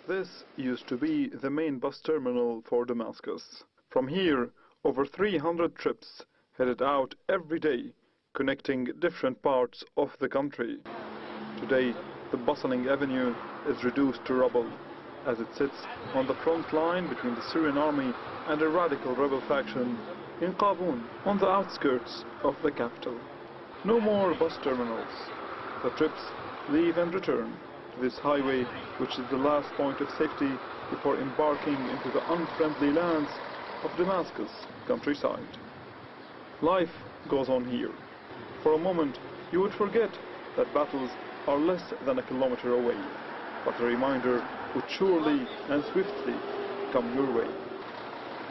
This used to be the main bus terminal for Damascus. From here, over 300 trips headed out every day, connecting different parts of the country. Today, the bustling avenue is reduced to rubble, as it sits on the front line between the Syrian army and a radical rebel faction in Qabun, on the outskirts of the capital. No more bus terminals. The trips leave and return to this highway, which is the last point of safety before embarking into the unfriendly lands of Damascus countryside. Life goes on here. For a moment, you would forget that battles are less than a kilometer away, but the reminder would surely and swiftly come your way.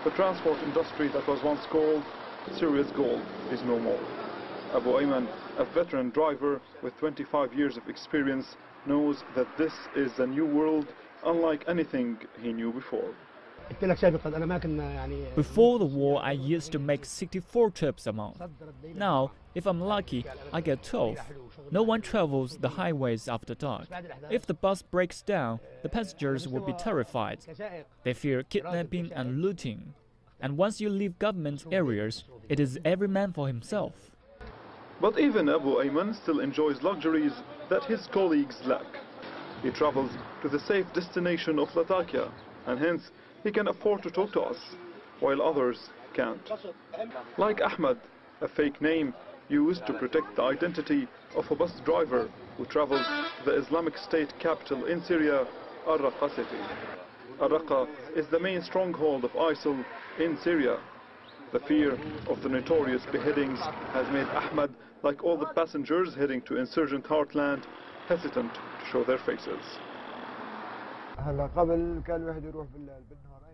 The transport industry that was once called Syria's gold is no more. Abu Ayman, a veteran driver with 25 years of experience, knows that this is a new world unlike anything he knew before. Before the war, I used to make 64 trips a month. Now, if I'm lucky, I get 12. No one travels the highways after dark. If the bus breaks down, the passengers will be terrified. They fear kidnapping and looting. And once you leave government areas, it is every man for himself. But even Abu Ayman still enjoys luxuries that his colleagues lack. He travels to the safe destination of Latakia, and hence he can afford to talk to us, while others can't. Like Ahmed, a fake name used to protect the identity of a bus driver who travels to the Islamic State capital in Syria, Al-Raqqa city. Al-Raqqa is the main stronghold of ISIL in Syria. The fear of the notorious beheadings has made Ahmed, like all the passengers heading to insurgent heartland, hesitant to show their faces.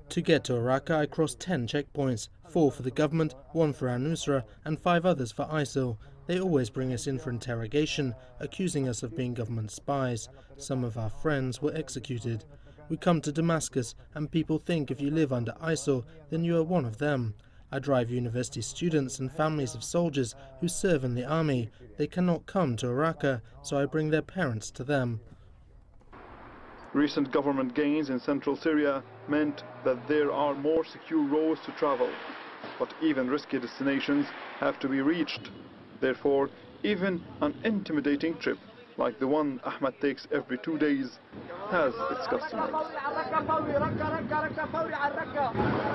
To get to Raqqa, I crossed 10 checkpoints, 4 for the government, 1 for al-Nusra, and 5 others for ISIL. They always bring us in for interrogation, accusing us of being government spies. Some of our friends were executed. We come to Damascus, and people think if you live under ISIL, then you are one of them. I drive university students and families of soldiers who serve in the army. They cannot come to Raqqa, so I bring their parents to them. Recent government gains in central Syria meant that there are more secure roads to travel, but even risky destinations have to be reached. Therefore, even an intimidating trip like the one Ahmed takes every 2 days has its customers.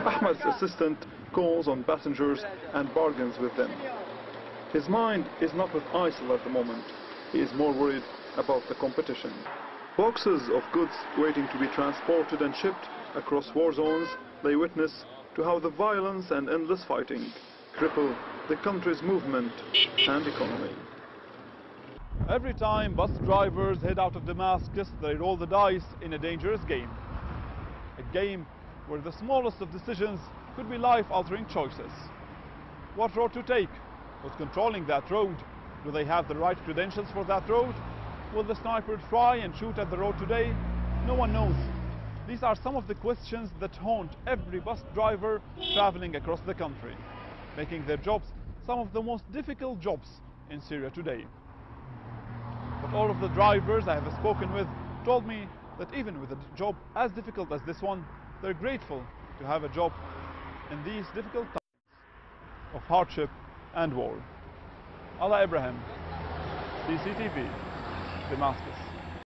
Ahmed's assistant calls on passengers and bargains with them. His mind is not with ISIL at the moment. He is more worried about the competition. Boxes of goods waiting to be transported and shipped across war zones lay witness to how the violence and endless fighting cripple the country's movement and economy. Every time bus drivers head out of Damascus, they roll the dice in a dangerous game. A game where the smallest of decisions could be life-altering choices. What road to take? Who's controlling that road? Do they have the right credentials for that road? Will the sniper try and shoot at the road today? No one knows. These are some of the questions that haunt every bus driver traveling across the country, making their jobs some of the most difficult jobs in Syria today. But all of the drivers I have spoken with told me that even with a job as difficult as this one, they're grateful to have a job in these difficult times of hardship and war. Allah Ibrahim, CCTV, Damascus.